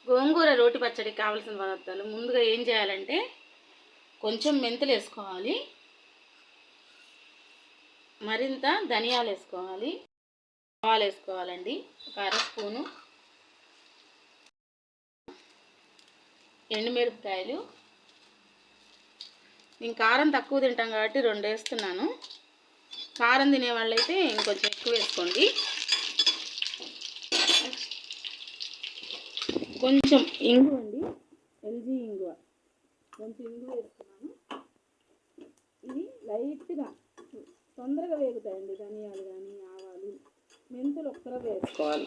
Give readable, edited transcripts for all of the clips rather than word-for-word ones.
గోంగూర రోటి పచ్చడికి కావాల్సిన పదార్థాలు ముందుగా ఏం చేయాలంటే కొంచెం మెంతులు వేసుకోవాలి, మరింత ధనియాలు వేసుకోవాలి, ఆవాలు వేసుకోవాలండి, ఒక అర స్పూను ఎండుమిరపకాయలు. నేను కారం తక్కువ తింటాం కాబట్టి 2 వేస్తున్నాను. కారం తినే వాళ్ళైతే ఇంకొంచెం ఎక్కువ వేసుకోండి. కొంచెం ఇంగు అండి, ఎల్జీ ఇంగువ, కొంచెం ఇంగువ వేస్తున్నాను. ఇది లైట్గా తొందరగా వేగుతాయండి ధనియాలు కానీ ఆవాలు. మెంతులు ఒక్కరవ వేసుకోవాలి,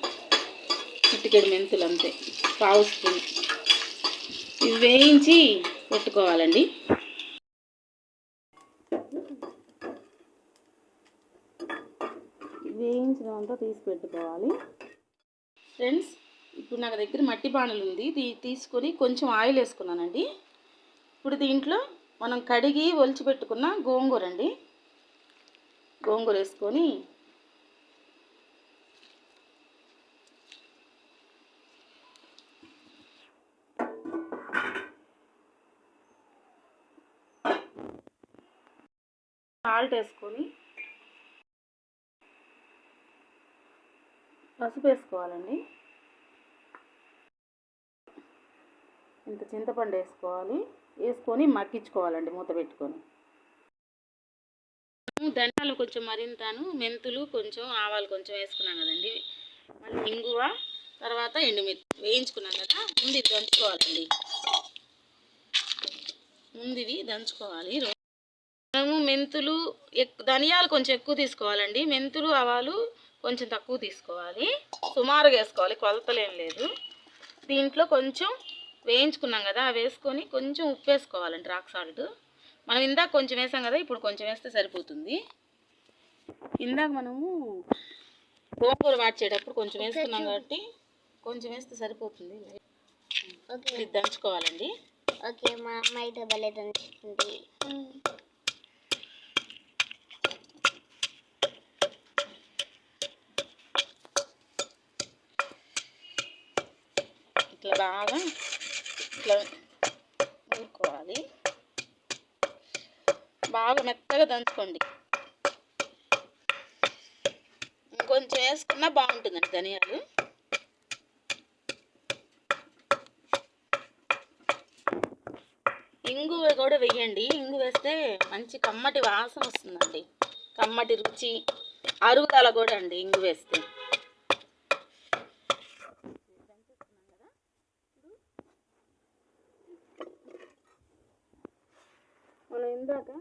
చిటికెడు మెంతులు అంతే, పావు స్పూన్. ఇవి వేయించి పెట్టుకోవాలండి. వేయించినంతా తీసి పెట్టుకోవాలి ఫ్రెండ్స్. ఇప్పుడు నా దగ్గర మట్టి బాణలు ఉంది, తీసుకొని కొంచెం ఆయిల్ వేసుకున్నానండి. ఇప్పుడు దీంట్లో మనం కడిగి ఒలిచి పెట్టుకున్న గోంగూర అండి, గోంగూర వేసుకొని సాల్ట్ వేసుకొని పసుపు వేసుకోవాలండి. ఇంత చింతపండు వేసుకోవాలి, వేసుకొని మగ్గించుకోవాలండి మూత పెట్టుకొని. ధనియాలు కొంచెం మరింతను, మెంతులు కొంచెం, ఆవాలు కొంచెం వేసుకున్నాం కదండి. మళ్ళీ ఇంగువ, తర్వాత ఎండుమిర్చి వేయించుకున్నాం కదా, ముందు ఇవి దంచుకోవాలండి. ముందు ఇవి దంచుకోవాలి. మనము మెంతులు ధనియాలు కొంచెం ఎక్కువ తీసుకోవాలండి, మెంతులు ఆవాలు కొంచెం తక్కువ తీసుకోవాలి. సుమారుగా వేసుకోవాలి, కొలతలేం లేదు. దీంట్లో కొంచెం వేయించుకున్నాం కదా, అవి వేసుకొని కొంచెం ఉప్పు వేసుకోవాలండి, రాక్ సాల్ట్. మనం ఇందాక కొంచెం వేసాం కదా, ఇప్పుడు కొంచెం వేస్తే సరిపోతుంది. ఇందాక మనము గోంగూర వాడ్చేటప్పుడు కొంచెం వేసుకున్నాం కాబట్టి కొంచెం వేస్తే సరిపోతుంది. ఇది దంచుకోవాలండి. ఓకే, మా అమ్మ అయితే భలే దంచుతుంది. ఇట్లా బాగా ఇట్లా నూరుకోవాలి, బాగా మెత్తగా దంచుకోండి. ఇంకొంచెం వేసుకున్నా బాగుంటుందండి ధనియాలు. ఇంగు కూడా వేయండి, ఇంగు వేస్తే మంచి కమ్మటి వాసన వస్తుందండి, కమ్మటి రుచి, అరుగుదల కూడా అండి ఇంగు వేస్తే. మనం ఇందాక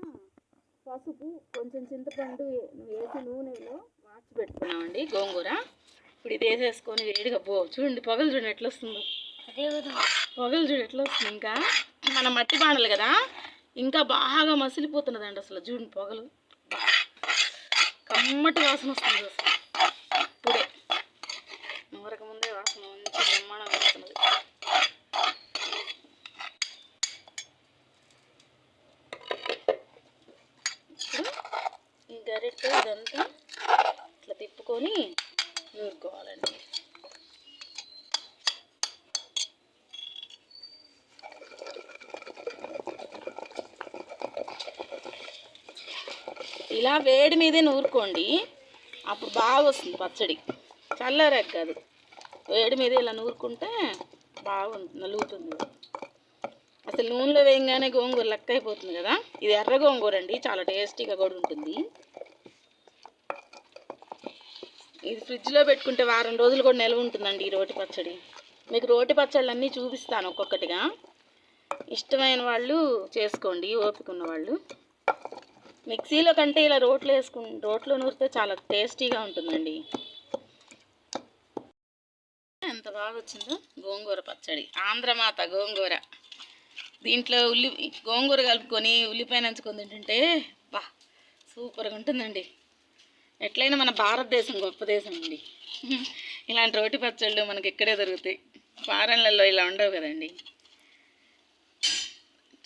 పసుపు కొంచెం చింతపండు వేసి నూనెలో మార్చి పెట్టుకున్నామండి గోంగూర. ఇప్పుడు ఇది వేసేసుకొని వేడిగా చూడండి, పొగలు చూడండి ఎట్లా వస్తుందో, పొగలు చూడు ఎట్లా వస్తుంది. ఇంకా మన మట్టి బాణలు కదా, ఇంకా బాగా మసిలిపోతున్నదండి అసలు. చూడండి పొగలు, కమ్మటి వాసన వస్తుంది అసలు. ఇప్పుడే నూరక ముందే వాసన మంచి బ్రహ్మాండంగా వస్తున్నది. ఈ గరిటె ఇదంతా ఇట్లా తిప్పుకొని నూరుకోవాలండి. ఇలా వేడి మీదే నూరుకోండి, అప్పుడు బాగా వస్తుంది పచ్చడి. చల్లారాక కాదు, వేడి మీద ఇలా నూరుకుంటే బాగుంటుంది, నలుగుతుంది. అసలు నూనెలో వేయంగానే గోంగూర లెక్క అయిపోతుంది కదా. ఇది ఎర్ర గోంగూర అండి, చాలా టేస్టీగా కూడా ఉంటుంది. ఇది ఫ్రిడ్జ్లో పెట్టుకుంటే వారం రోజులు కూడా నిల్వ ఉంటుందండి ఈ రోటి పచ్చడి. మీకు రోటి పచ్చళ్ళు అన్నీ చూపిస్తాను ఒక్కొక్కటిగా. ఇష్టమైన వాళ్ళు చేసుకోండి, ఓపిక ఉన్న వాళ్ళు. మిక్సీలో కంటే ఇలా రోట్లో నూరితే చాలా టేస్టీగా ఉంటుందండి. ఎంత బాగా వచ్చిందో గోంగూర పచ్చడి, ఆంధ్రమాత గోంగూర. దీంట్లో గోంగూర కలుపుకొని ఉల్లిపాయ నంచుకొని తింటుంటే బా సూపర్గా ఉంటుందండి. ఎట్లయినా మన భారతదేశం గొప్ప దేశం అండి. ఇలాంటి రోటి పచ్చళ్ళు మనకి ఇక్కడే దొరుకుతాయి, ఫారెన్లలో ఇలా ఉండవు కదండి.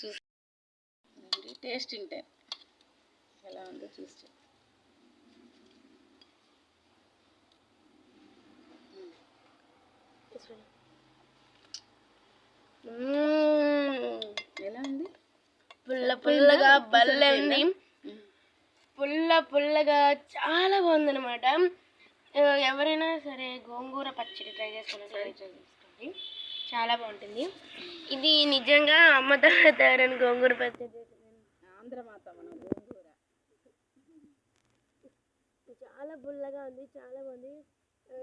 చూసి టేస్ట్ ఉంటే ఎలా ఉందో చూసి ఎలా ఉంది? పుల్లగా భలే ఉంది. పుల్లగా చాలా బాగుందన్నమాట. ఎవరైనా సరే గోంగూర పచ్చడి ట్రై చేసుకోండి, చాలా బాగుంటుంది. ఇది నిజంగా అమ్మ తయారైన గోంగూర పచ్చడి. ఆంధ్రమాత మన గోంగూర చాలా పుల్లగా ఉంది, చాలా బాగుంది.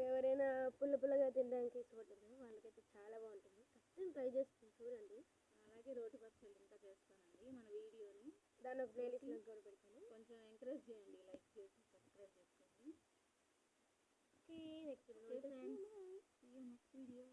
ఎవరైనా పుల్లగా తినడానికి ఇష్టపడుతుంది వాళ్ళకైతే చాలా బాగుంటుంది. ఖచ్చితంగా ట్రై చేసుకుని చూడండి. అలాగే రోటి పచ్చళ్ళు ఇంకా చేస్తానండి మన వీడియోని. దాని ప్లేలిస్ట్లో కూడా పెడతాను. కొంచెం ఎంకరేజ్ చేయండి, లైక్ చేసి సబ్స్క్రైబ్ చేసుకోండి. Okay, next video.